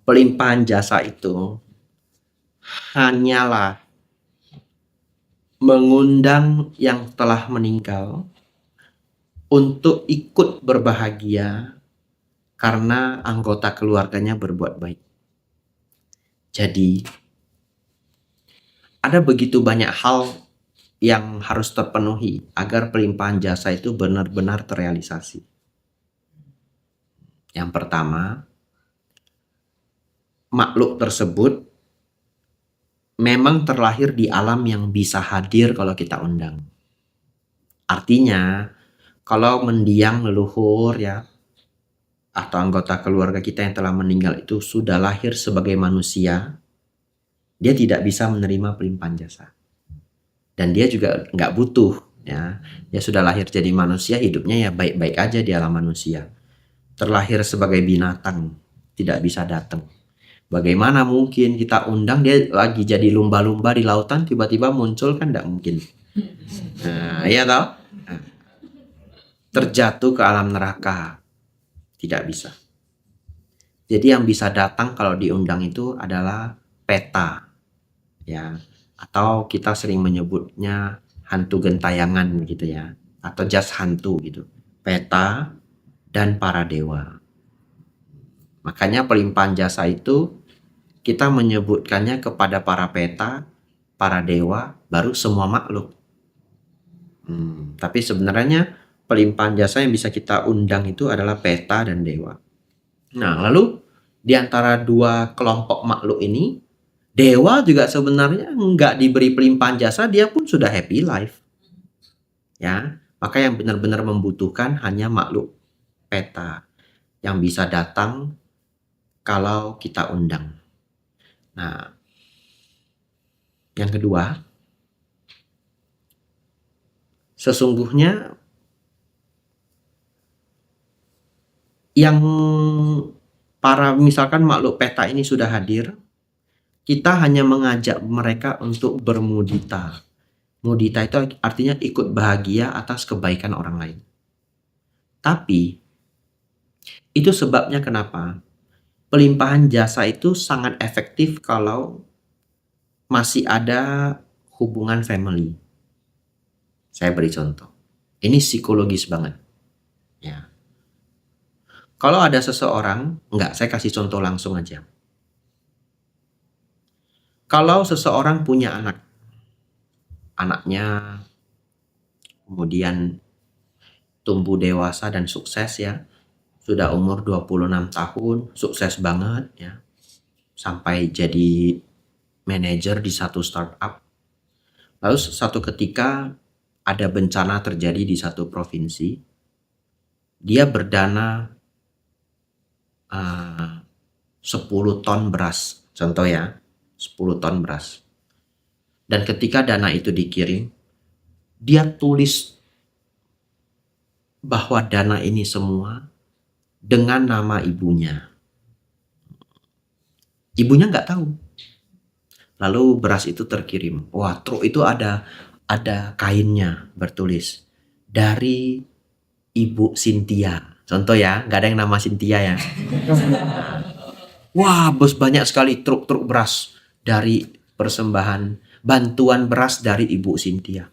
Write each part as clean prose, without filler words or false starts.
Pelimpahan jasa itu hanyalah mengundang yang telah meninggal untuk ikut berbahagia karena anggota keluarganya berbuat baik. Jadi, ada begitu banyak hal yang harus terpenuhi agar pelimpahan jasa itu benar-benar terrealisasi. Yang pertama, makhluk tersebut memang terlahir di alam yang bisa hadir kalau kita undang. Artinya, kalau mendiang leluhur ya, atau anggota keluarga kita yang telah meninggal itu sudah lahir sebagai manusia, dia tidak bisa menerima pelimpahan jasa. Dan dia juga nggak butuh ya. Dia sudah lahir jadi manusia, hidupnya ya baik-baik aja di alam manusia. Terlahir sebagai binatang, tidak bisa datang. Bagaimana mungkin kita undang dia lagi jadi lumba-lumba di lautan tiba-tiba muncul, kan nggak mungkin. Nah, iya toh? Nah, terjatuh ke alam neraka, tidak bisa. Jadi yang bisa datang kalau diundang itu adalah peta, ya, atau kita sering menyebutnya hantu gentayangan gitu ya, atau jas hantu gitu. Peta dan para dewa. Makanya pelimpahan jasa itu kita menyebutkannya kepada para peta, para dewa, baru semua makhluk. Tapi sebenarnya pelimpahan jasa yang bisa kita undang itu adalah peta dan dewa. Nah, lalu di antara dua kelompok makhluk ini, dewa juga sebenarnya nggak diberi pelimpahan jasa, dia pun sudah happy life. Ya, maka yang benar-benar membutuhkan hanya makhluk peta yang bisa datang kalau kita undang. Nah, yang kedua, sesungguhnya yang para misalkan makhluk peta ini sudah hadir, kita hanya mengajak mereka untuk bermudita. Mudita itu artinya ikut bahagia atas kebaikan orang lain. Tapi itu sebabnya kenapa pelimpahan jasa itu sangat efektif kalau masih ada hubungan family. Saya beri contoh. Ini psikologis banget. Ya. Kalau ada seseorang, saya kasih contoh langsung aja. Kalau seseorang punya anak, anaknya kemudian tumbuh dewasa dan sukses ya, sudah umur 26 tahun, sukses banget ya, sampai jadi manajer di satu startup. Lalu satu ketika ada bencana terjadi di satu provinsi, dia berdana 10 ton beras, contoh ya, 10 ton beras. Dan ketika dana itu dikirim, dia tulis bahwa dana ini semua dengan nama ibunya. Ibunya nggak tahu. Lalu beras itu terkirim. Wah, truk itu ada kainnya bertulis dari Ibu Cynthia. Contoh ya, nggak ada yang nama Cynthia ya. Wah, bos, banyak sekali truk-truk beras dari persembahan bantuan beras dari Ibu Cynthia.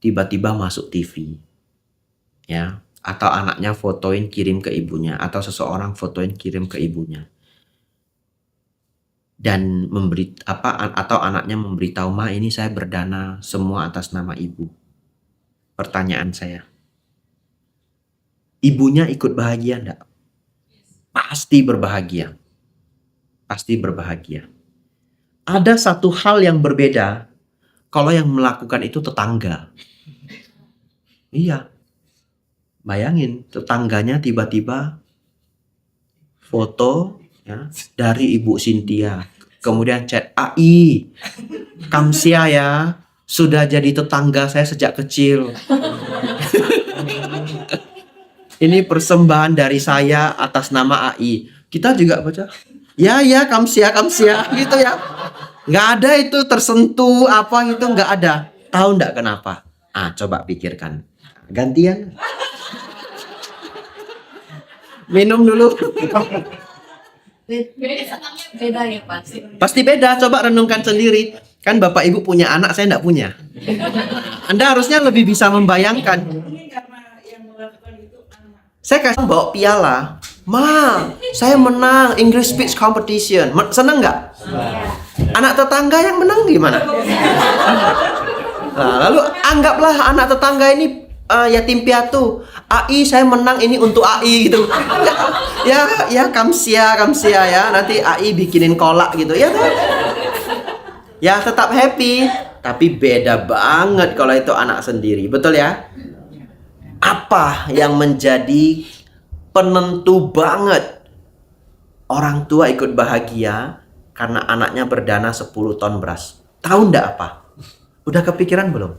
Tiba-tiba masuk TV. Ya, atau anaknya fotoin kirim ke ibunya, atau seseorang fotoin kirim ke ibunya. Dan atau anaknya memberitahu, "Ma, ini saya berdana semua atas nama ibu." Pertanyaan saya, ibunya ikut bahagia enggak? Pasti berbahagia. Pasti berbahagia. Ada satu hal yang berbeda kalau yang melakukan itu tetangga. Iya. Bayangin, tetangganya tiba-tiba foto ya, dari Ibu Cynthia. Kemudian chat, "AI, Kamsia ya, sudah jadi tetangga saya sejak kecil. Ini persembahan dari saya atas nama AI." Kita juga baca, ya Kamsia gitu ya. Nggak ada itu tersentuh apa gitu, nggak ada. Tahu nggak kenapa? Coba pikirkan. Gantian. Minum dulu. Beda ya pasti. Pasti beda, coba renungkan sendiri. Kan Bapak Ibu punya anak, saya enggak punya. Anda harusnya lebih bisa membayangkan. Saya kasih bawa piala. Ma, saya menang English Speech Competition. Seneng nggak? Anak tetangga yang menang gimana? Nah, lalu anggaplah anak tetangga ini yatim piatu. AI, saya menang ini untuk AI gitu. Ya kamsia ya. Nanti AI bikinin kolak gitu ya. Ya tetap happy. Tapi beda banget kalau itu anak sendiri. Betul ya? Apa yang menjadi penentu banget orang tua ikut bahagia karena anaknya berdana 10 ton beras? Tahu ndak apa? Udah kepikiran belum?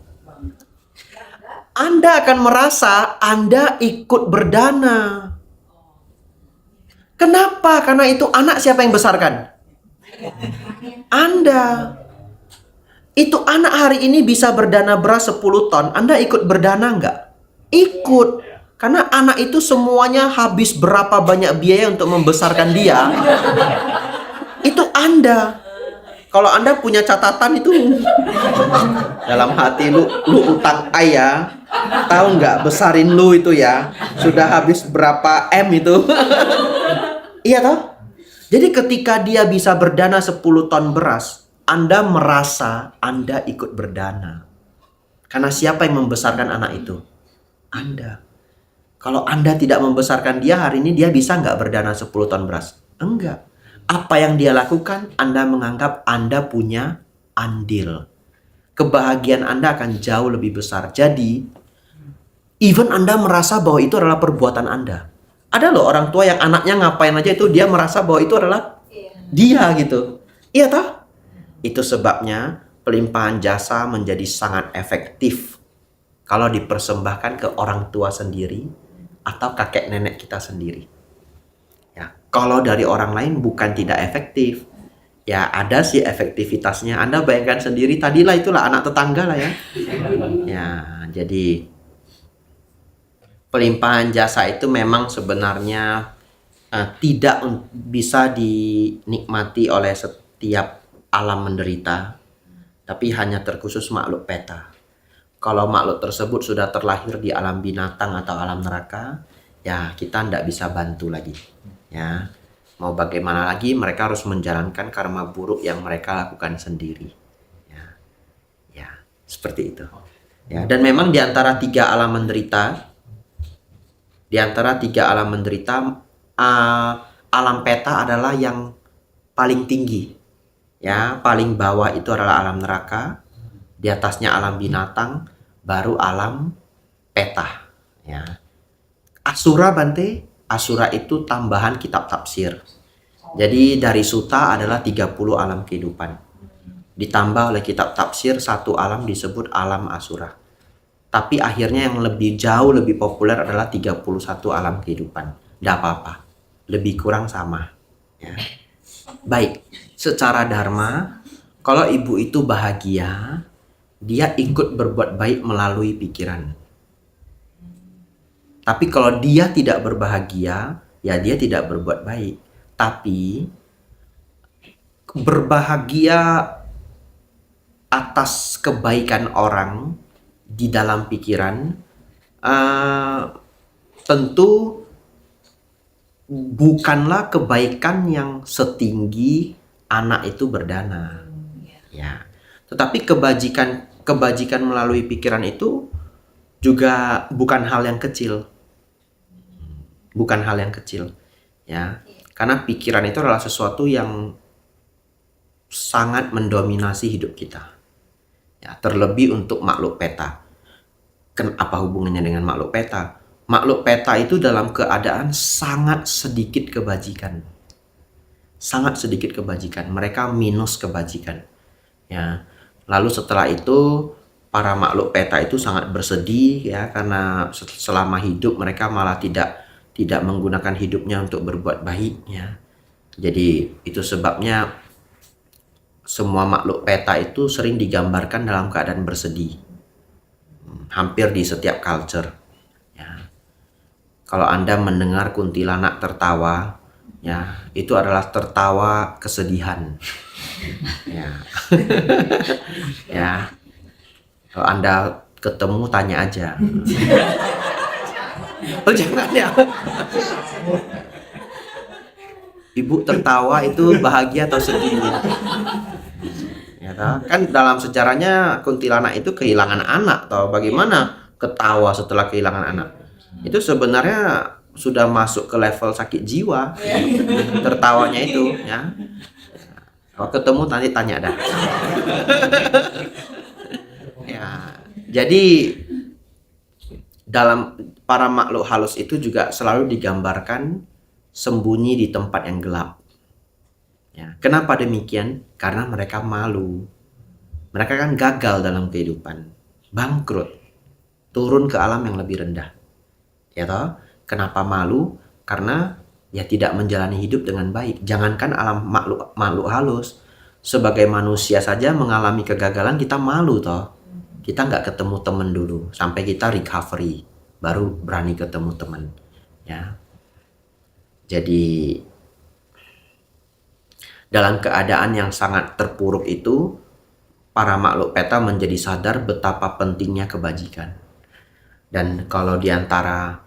Anda akan merasa Anda ikut berdana. Kenapa? Karena itu anak siapa yang besarkan? Anda. Itu anak hari ini bisa berdana beras 10 ton. Anda ikut berdana nggak? Ikut. Karena anak itu semuanya habis berapa banyak biaya untuk membesarkan dia. Itu Anda. Kalau Anda punya catatan itu dalam hati lu utang ayah. Tahu nggak besarin lu itu ya. Sudah habis berapa M itu. Iya toh? Jadi ketika dia bisa berdana 10 ton beras, Anda merasa Anda ikut berdana. Karena siapa yang membesarkan anak itu? Anda. Kalau Anda tidak membesarkan dia, hari ini dia bisa nggak berdana 10 ton beras? Enggak. Apa yang dia lakukan, Anda menganggap Anda punya andil. Kebahagiaan Anda akan jauh lebih besar. Jadi, even Anda merasa bahwa itu adalah perbuatan Anda. Ada loh orang tua yang anaknya ngapain aja itu dia merasa bahwa itu adalah dia gitu. Iya toh? Itu sebabnya pelimpahan jasa menjadi sangat efektif kalau dipersembahkan ke orang tua sendiri atau kakek nenek kita sendiri. Ya, kalau dari orang lain bukan tidak efektif. Ya ada sih efektivitasnya. Anda bayangkan sendiri tadilah itulah anak tetangga lah ya. Ya, jadi pelimpahan jasa itu memang sebenarnya tidak bisa dinikmati oleh setiap alam menderita, tapi hanya terkhusus makhluk peta. Kalau makhluk tersebut sudah terlahir di alam binatang atau alam neraka, ya kita tidak bisa bantu lagi. Ya, mau bagaimana lagi mereka harus menjalankan karma buruk yang mereka lakukan sendiri. Ya, seperti itu. Ya, dan memang di antara tiga alam menderita, alam peta adalah yang paling tinggi. Ya, paling bawah itu adalah alam neraka, di atasnya alam binatang, baru alam peta. Ya. Asura Bante, Asura itu tambahan kitab tafsir. Jadi dari Suta adalah 30 alam kehidupan. Ditambah oleh kitab tafsir satu alam disebut alam Asura. Tapi akhirnya yang lebih jauh lebih populer adalah 31 alam kehidupan. Tidak apa-apa, lebih kurang sama. Ya. Baik, secara dharma, kalau ibu itu bahagia, dia ikut berbuat baik melalui pikiran. Tapi kalau dia tidak berbahagia, ya dia tidak berbuat baik. Tapi berbahagia atas kebaikan orang di dalam pikiran tentu bukanlah kebaikan yang setinggi anak itu berdana. Ya. Tetapi kebajikan melalui pikiran itu juga bukan hal yang kecil. Bukan hal yang kecil. Ya. Karena pikiran itu adalah sesuatu yang sangat mendominasi hidup kita. Ya, terlebih untuk makhluk peta. Apa hubungannya dengan makhluk peta? Makhluk peta itu dalam keadaan sangat sedikit kebajikan. Sangat sedikit kebajikan. Mereka minus kebajikan. Ya. Lalu setelah itu para makhluk peta itu sangat bersedih ya karena selama hidup mereka malah tidak menggunakan hidupnya untuk berbuat baik ya. Jadi itu sebabnya semua makhluk peta itu sering digambarkan dalam keadaan bersedih. Hampir di setiap culture. Ya. Kalau Anda mendengar kuntilanak tertawa, Ya, itu adalah tertawa kesedihan. Ya. Ya. Kalau Anda ketemu tanya aja. Oh, jangan ya. Ibu tertawa itu bahagia atau sedih? Ya, kan dalam sejarahnya kuntilanak itu kehilangan anak, atau bagaimana ketawa setelah kehilangan anak? Itu sebenarnya sudah masuk ke level sakit jiwa. Tertawanya itu, ya. Kalau ketemu nanti tanya dah. Ya, jadi dalam para makhluk halus itu juga selalu digambarkan sembunyi di tempat yang gelap. Ya, kenapa demikian? Karena mereka malu. Mereka kan gagal dalam kehidupan, bangkrut, turun ke alam yang lebih rendah. Ya toh? Kenapa malu? Karena ya tidak menjalani hidup dengan baik. Jangankan alam makhluk halus, sebagai manusia saja mengalami kegagalan kita malu toh. Kita nggak ketemu teman dulu sampai kita recovery, baru berani ketemu teman. Ya. Jadi dalam keadaan yang sangat terpuruk itu, para makhluk peta menjadi sadar betapa pentingnya kebajikan. Dan kalau diantara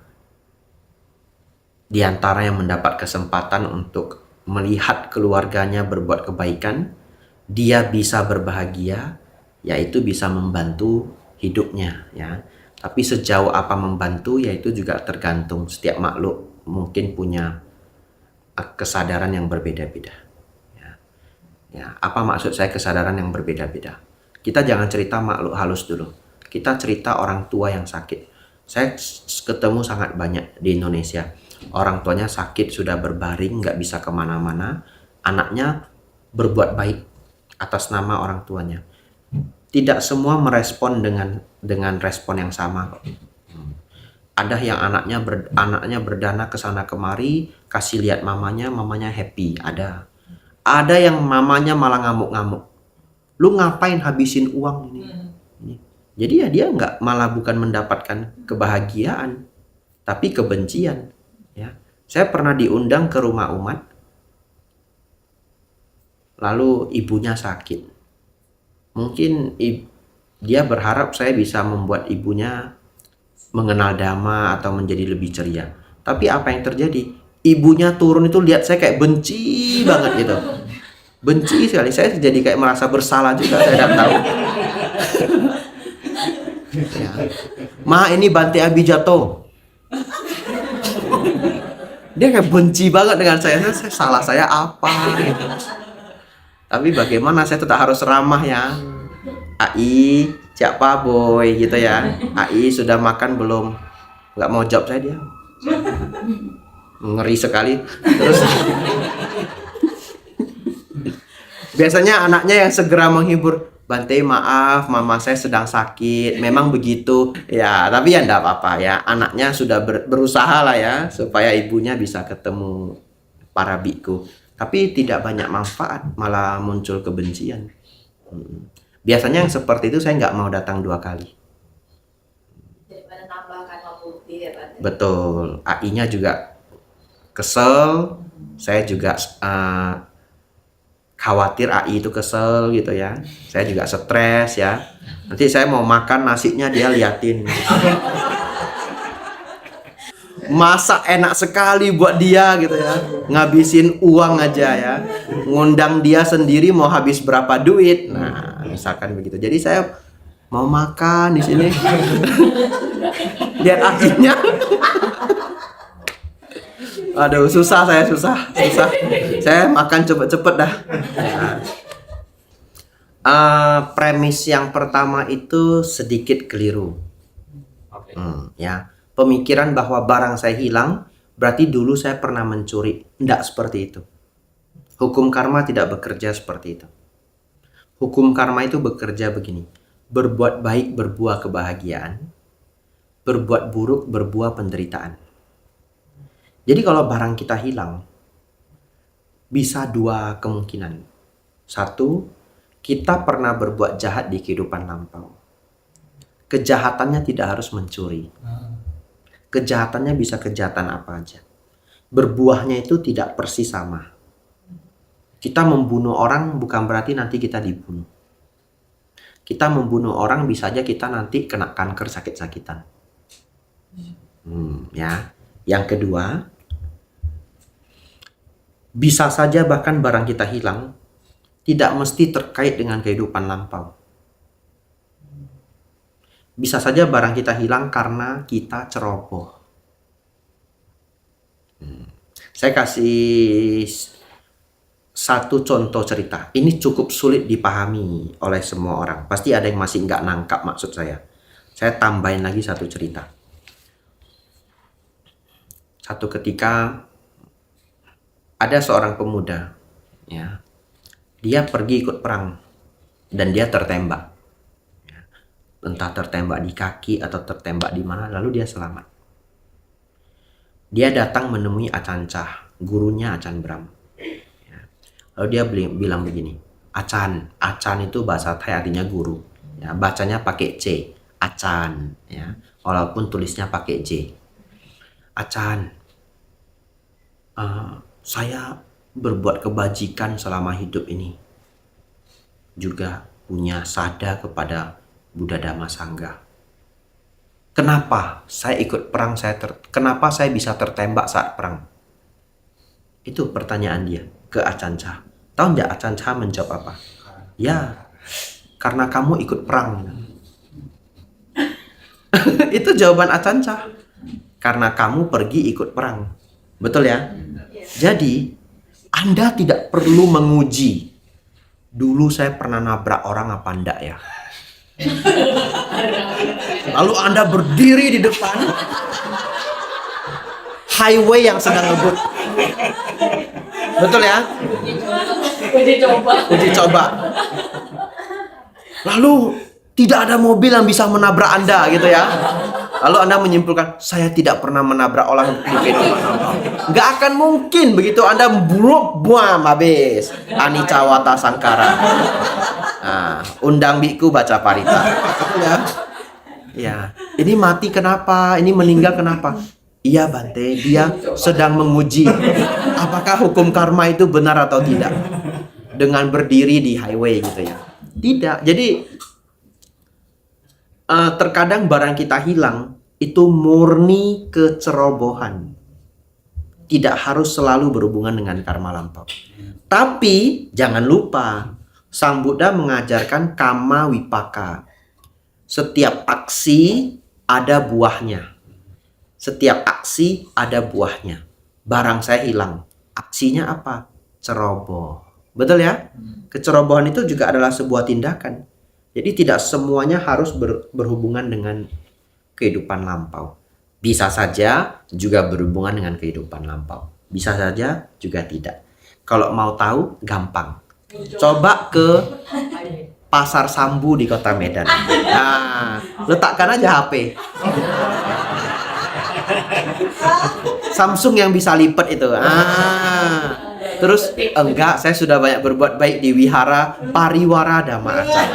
yang mendapat kesempatan untuk melihat keluarganya berbuat kebaikan, dia bisa berbahagia, yaitu bisa membantu hidupnya, ya. Tapi sejauh apa membantu, yaitu juga tergantung setiap makhluk mungkin punya kesadaran yang berbeda-beda. Ya, apa maksud saya kesadaran yang berbeda-beda? Kita jangan cerita makhluk halus dulu. Kita cerita orang tua yang sakit. Saya ketemu sangat banyak di Indonesia. Orang tuanya sakit, sudah berbaring, nggak bisa kemana-mana. Anaknya berbuat baik atas nama orang tuanya. Tidak semua merespon dengan respon yang sama. Ada yang anaknya berdana ke sana kemari, kasih lihat mamanya happy. Ada yang mamanya malah ngamuk-ngamuk. Lu ngapain habisin uang ini? Jadi ya dia bukan mendapatkan kebahagiaan, tapi kebencian. Ya, saya pernah diundang ke rumah umat, lalu ibunya sakit. Mungkin dia berharap saya bisa membuat ibunya mengenal dhamma atau menjadi lebih ceria. Tapi apa yang terjadi? Ibunya turun itu lihat saya kayak benci banget gitu. Benci sekali, saya jadi kayak merasa bersalah juga, saya tidak tahu. Ya. Ma, ini Bante Abi jatuh. Dia kayak benci banget dengan saya salah saya apa gitu. Tapi bagaimana, saya tetap harus ramah ya. Ai, siapa boy gitu ya. Ai sudah makan belum? Nggak mau jawab saya dia. Ngeri sekali. Terus biasanya anaknya yang segera menghibur, Bante maaf, mama saya sedang sakit, memang begitu. Ya, tapi ya enggak apa-apa ya. Anaknya sudah berusaha lah ya, supaya ibunya bisa ketemu para biku. Tapi tidak banyak manfaat, malah muncul kebencian. Biasanya yang seperti itu saya nggak mau datang 2 kali. Daripada tambahkan bukti ya Pak. Betul, AI-nya juga kesel, saya juga khawatir AI itu kesel gitu ya. Saya juga stres ya. Nanti saya mau makan nasinya dia liatin. Masak enak sekali buat dia gitu ya. Ngabisin uang aja ya. Ngundang dia sendiri mau habis berapa duit. Nah, misalkan begitu. Jadi saya mau makan di sini. Lihat AI-nya. Aduh, susah. Saya makan cepet-cepet dah. Premis yang pertama itu sedikit keliru. Ya, pemikiran bahwa barang saya hilang berarti dulu saya pernah mencuri. Tidak seperti itu. Hukum karma tidak bekerja seperti itu. Hukum karma itu bekerja begini. Berbuat baik berbuah kebahagiaan, berbuat buruk berbuah penderitaan. Jadi kalau barang kita hilang, bisa 2 kemungkinan. 1, kita pernah berbuat jahat di kehidupan lampau. Kejahatannya tidak harus mencuri. Kejahatannya bisa kejahatan apa aja. berbuahnya itu tidak persis sama. Kita membunuh orang bukan berarti nanti kita dibunuh. Kita membunuh orang bisa aja kita nanti kena kanker sakit-sakitan. Ya. Yang kedua, bisa saja bahkan barang kita hilang tidak mesti terkait dengan kehidupan lampau. Bisa saja barang kita hilang karena kita ceroboh. Saya kasih satu contoh cerita. Ini cukup sulit dipahami oleh semua orang. Pasti ada yang masih nggak nangkap maksud saya. Saya tambahin lagi satu cerita. Satu ketika ada seorang pemuda, ya, dia pergi ikut perang dan dia tertembak. Entah tertembak di kaki atau tertembak di mana, lalu dia selamat. Dia datang menemui Acan Chah, gurunya Acan Bram. Lalu dia bilang begini, Acan itu bahasa Thai artinya guru. Ya, bacanya pakai C, Acan. Ya, walaupun tulisnya pakai J. Acan, saya berbuat kebajikan selama hidup ini. Juga punya sada kepada Buddha Dhamma Sangha. Kenapa saya ikut perang? Kenapa saya bisa tertembak saat perang? Itu pertanyaan dia ke Acan Chah. Tahu nggak Acan Chah menjawab apa? Ya, karena kamu ikut perang. Itu jawaban Acan Chah. Karena kamu pergi ikut perang. Betul ya? Jadi, Anda tidak perlu menguji. Dulu saya pernah nabrak orang apa enggak ya? Lalu Anda berdiri di depan highway yang sedang ngebut. Betul ya? Uji coba. Lalu tidak ada mobil yang bisa menabrak Anda gitu ya. Lalu Anda menyimpulkan, saya tidak pernah menabrak orang di kehidupan. Nggak akan mungkin begitu Anda buruk, buam, habis. Anicca Wata Sangkara. Nah, undang biku baca parita. Betul ya? Ya, ini mati kenapa? Ini meninggal kenapa? Iya Bante, dia sedang menguji apakah hukum karma itu benar atau tidak. Dengan berdiri di highway gitu ya. Tidak, jadi terkadang barang kita hilang itu murni kecerobohan. Tidak harus selalu berhubungan dengan karma lampau. Tapi jangan lupa, Sang Buddha mengajarkan kama wipaka. Setiap aksi ada buahnya. Setiap aksi ada buahnya. Barang saya hilang, aksinya apa? Ceroboh. Betul ya? Kecerobohan itu juga adalah sebuah tindakan. Jadi tidak semuanya harus berhubungan dengan kehidupan lampau. Bisa saja juga berhubungan dengan kehidupan lampau. Bisa saja juga tidak. Kalau mau tahu, gampang. Coba ke Pasar Sambu di Kota Medan. Nah, letakkan aja HP. Samsung yang bisa lipat itu. Terus enggak, saya sudah banyak berbuat baik di Wihara Pariwara Dhamma Acan.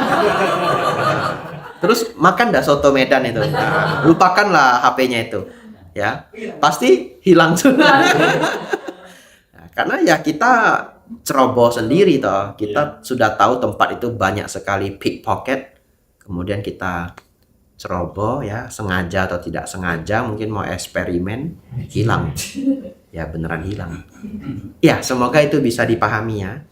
Terus makan dah soto Medan itu. Nah, lupakanlah HP-nya itu. Ya, pasti hilang sudah. Nah, karena ya kita ceroboh sendiri toh. Kita sudah tahu tempat itu banyak sekali pickpocket. Kemudian kita ceroboh ya, sengaja atau tidak sengaja, mungkin mau eksperimen, hilang. Ya beneran hilang. Ya, semoga itu bisa dipahami ya.